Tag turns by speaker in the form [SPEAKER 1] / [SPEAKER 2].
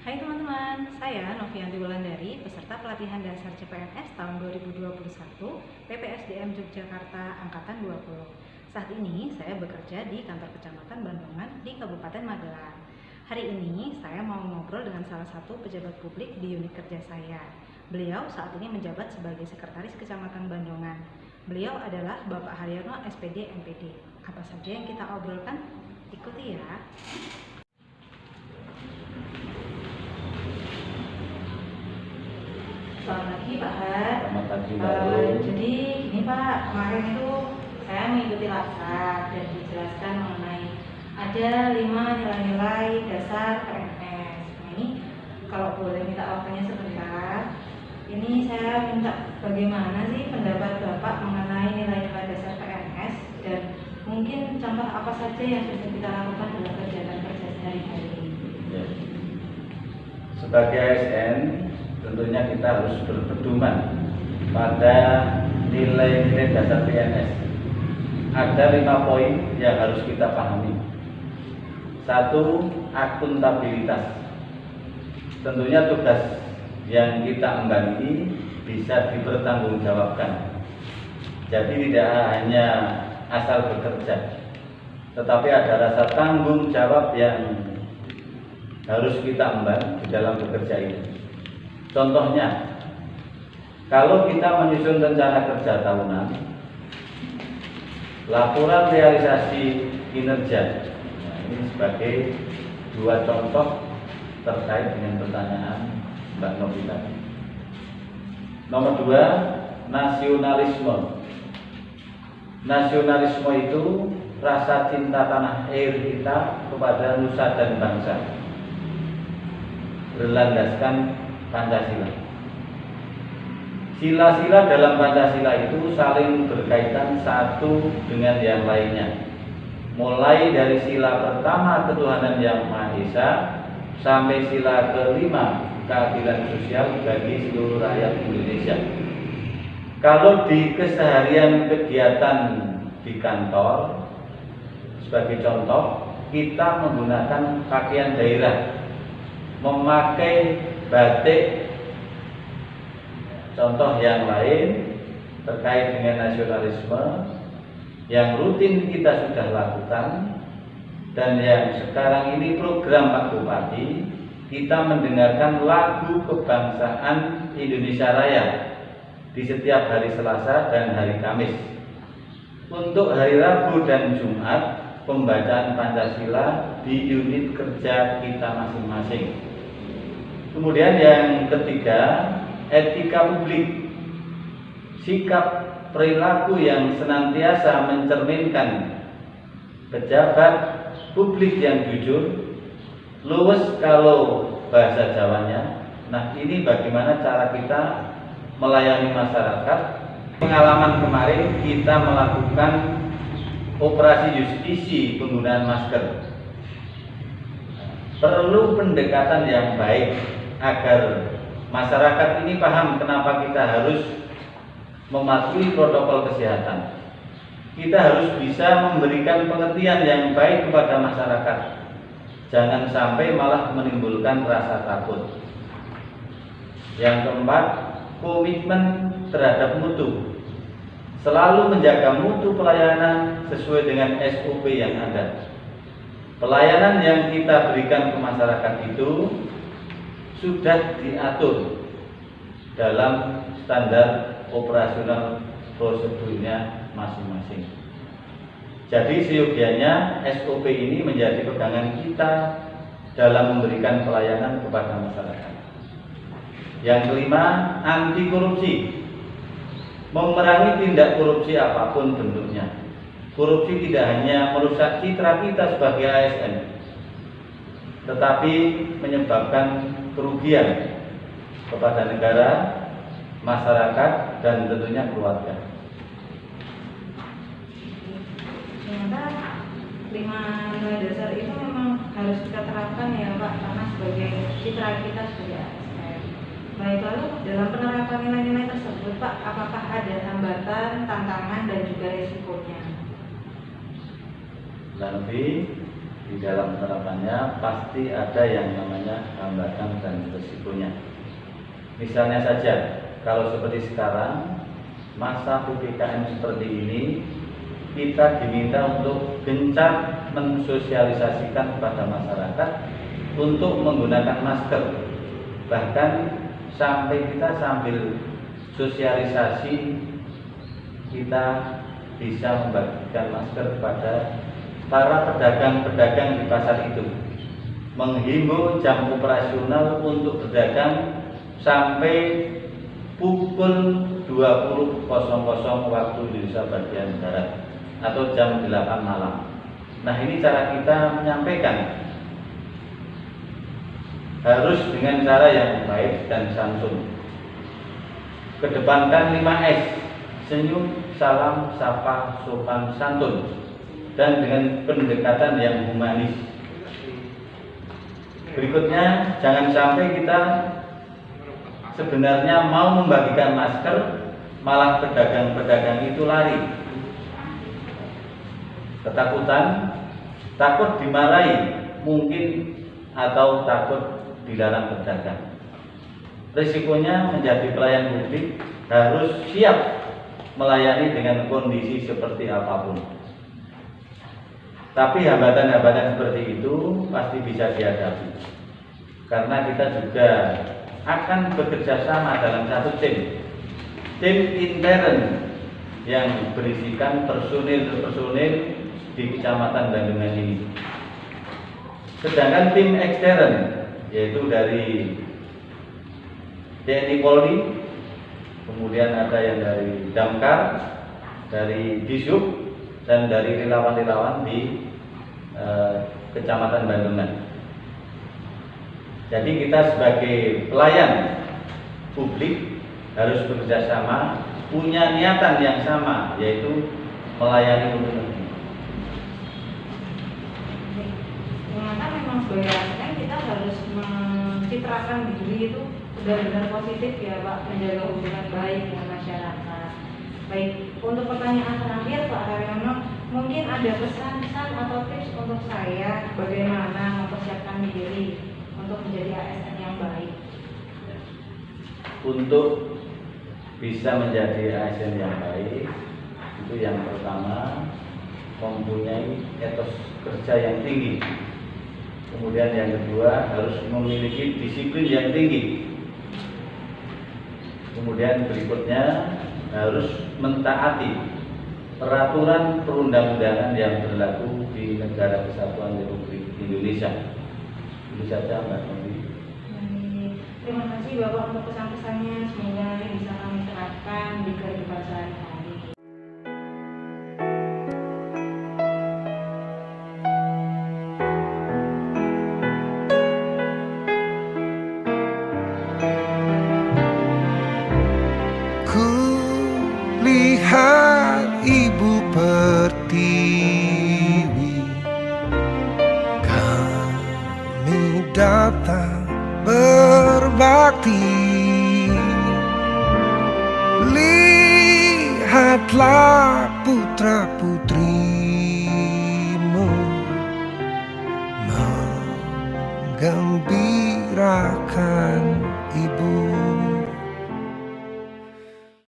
[SPEAKER 1] Hai teman-teman, saya Novianti Wulandari, peserta pelatihan dasar CPNS tahun 2021 PPSDM Yogyakarta Angkatan 20. Saat ini saya bekerja di kantor Kecamatan Bandungan di Kabupaten Magelang. Hari ini saya mau ngobrol dengan salah satu pejabat publik di unit kerja saya. Beliau saat ini menjabat sebagai Sekretaris Kecamatan Bandungan. Beliau adalah Bapak Haryono SPD MPD. Apa saja yang kita obrolkan? Ikuti ya. Selamat pagi Pak Har.
[SPEAKER 2] Selamat pagi Mbak.
[SPEAKER 1] Jadi gini Pak, kemarin itu saya mengikuti laksar dan dijelaskan mengenai ada 5 nilai-nilai dasar PNS. Nah ini kalau boleh minta waktunya sebentar, ini saya minta bagaimana sih pendapat Bapak mengenai nilai-nilai dasar PNS dan mungkin contoh apa saja yang bisa kita lakukan dalam kegiatan kerja sehari-hari.
[SPEAKER 2] Ya. Sebagai ASN, tentunya kita harus berpedoman pada nilai-nilai dasar PNS. Ada 5 poin yang harus kita pahami. 1. Akuntabilitas. Tentunya tugas yang kita emban ini bisa dipertanggungjawabkan. Jadi tidak hanya asal bekerja, tetapi ada rasa tanggung jawab yang harus kita emban di dalam bekerja ini. Contohnya, kalau kita menyusun rencana kerja tahunan, laporan realisasi kinerja, nah ini sebagai 2 contoh terkait dengan pertanyaan Mbak Novita. Nomor 2, nasionalisme. Nasionalisme itu rasa cinta tanah air kita kepada nusa dan bangsa, berlandaskan Pancasila. Sila-sila dalam Pancasila itu saling berkaitan satu dengan yang lainnya. Mulai dari sila pertama ketuhanan yang Maha Esa sampai sila kelima keadilan sosial bagi seluruh rakyat Indonesia. Kalau di keseharian kegiatan di kantor, sebagai contoh, kita menggunakan pakaian daerah, memakai batik. Contoh yang lain terkait dengan nasionalisme yang rutin kita sudah lakukan dan yang sekarang ini program Pak Bupati, kita mendengarkan lagu kebangsaan Indonesia Raya di setiap hari Selasa dan hari Kamis. Untuk hari Rabu dan Jumat, pembacaan Pancasila di unit kerja kita masing-masing. Kemudian yang ketiga, etika publik. Sikap perilaku yang senantiasa mencerminkan pejabat publik yang jujur, luwes kalau bahasa Jawanya. Nah, ini bagaimana cara kita melayani masyarakat. Pengalaman kemarin kita melakukan operasi justisi penggunaan masker. Perlu pendekatan yang baik agar masyarakat ini paham kenapa kita harus mematuhi protokol kesehatan. Kita harus bisa memberikan pengertian yang baik kepada masyarakat. Jangan sampai malah menimbulkan rasa takut. Yang keempat, komitmen terhadap mutu. Selalu menjaga mutu pelayanan sesuai dengan SOP yang ada. Pelayanan yang kita berikan ke masyarakat itu sudah diatur dalam standar operasional prosedurnya masing-masing. Jadi seyogianya SOP ini menjadi pegangan kita dalam memberikan pelayanan kepada masyarakat. Yang kelima, anti korupsi. Memerangi tindak korupsi apapun bentuknya. Korupsi tidak hanya merusak citra kita sebagai ASN, tetapi menyebabkan kerugian kepada negara, masyarakat, dan tentunya keluarga.
[SPEAKER 1] Ternyata 5 nilai dasar itu memang harus kita terapkan ya Pak, karena sebagai citra kita sebagai ASN. Baik, lalu dalam penerapan nilai-nilai tersebut Pak, apakah ada hambatan, tantangan, dan juga risikonya?
[SPEAKER 2] Nanti di di dalam penerapannya pasti ada yang namanya hambatan dan resikonya. Misalnya saja, kalau seperti sekarang, masa PPKM seperti ini, kita diminta untuk gencar mensosialisasikan kepada masyarakat untuk menggunakan masker. Bahkan kita sambil sosialisasi, kita bisa membagikan masker kepada para pedagang-pedagang di pasar itu, menghimbau jam operasional untuk berdagang sampai pukul 20.00 waktu Indonesia bagian barat atau jam 8 malam. Nah, ini cara kita menyampaikan, harus dengan cara yang baik dan santun. Kedepankan 5S: senyum, salam, sapa, sopan, santun, dan dengan pendekatan yang humanis. Berikutnya, jangan sampai kita sebenarnya mau membagikan masker, malah pedagang-pedagang itu lari. Ketakutan, takut dimarahi mungkin, atau takut dilarang berdagang. Risikonya menjadi pelayan publik harus siap melayani dengan kondisi seperti apapun. Tapi hambatan-hambatan seperti itu pasti bisa dihadapi, karena kita juga akan bekerja sama dalam satu tim intern yang berisikan personil di Kecamatan Bandungan ini. Sedangkan tim ekstern, yaitu dari TNI Polri, kemudian ada yang dari Damkar, dari Dishub, dan dari relawan-relawan di Kecamatan Bandungan. Jadi kita sebagai pelayan publik harus bekerja sama, punya niatan yang sama, yaitu melayani untuk negeri.
[SPEAKER 1] Ternyata memang sebagai ASN kita harus mencitrakan diri itu benar-benar positif ya Pak, menjaga hubungan baik dengan masyarakat. Baik, untuk pertanyaan terakhir Pak Haryono, mungkin ada pesan-pesan atau tips untuk saya bagaimana mempersiapkan diri untuk menjadi ASN yang baik?
[SPEAKER 2] Untuk bisa menjadi ASN yang baik, itu yang pertama mempunyai etos kerja yang tinggi. Kemudian yang kedua harus memiliki disiplin yang tinggi. Kemudian berikutnya harus mentaati peraturan perundang-undangan yang berlaku di Negara Kesatuan Republik Indonesia. Itu saja Mbak Novi.
[SPEAKER 1] Terima kasih Bapak untuk pesan-pesannya. Semoga nanti bisa kami terapkan di kehidupan sehari-hari.
[SPEAKER 3] Ku lihat Ibu Pertiwi, kami datang berbakti. Lihatlah putra putrimu menggembirakan ibu.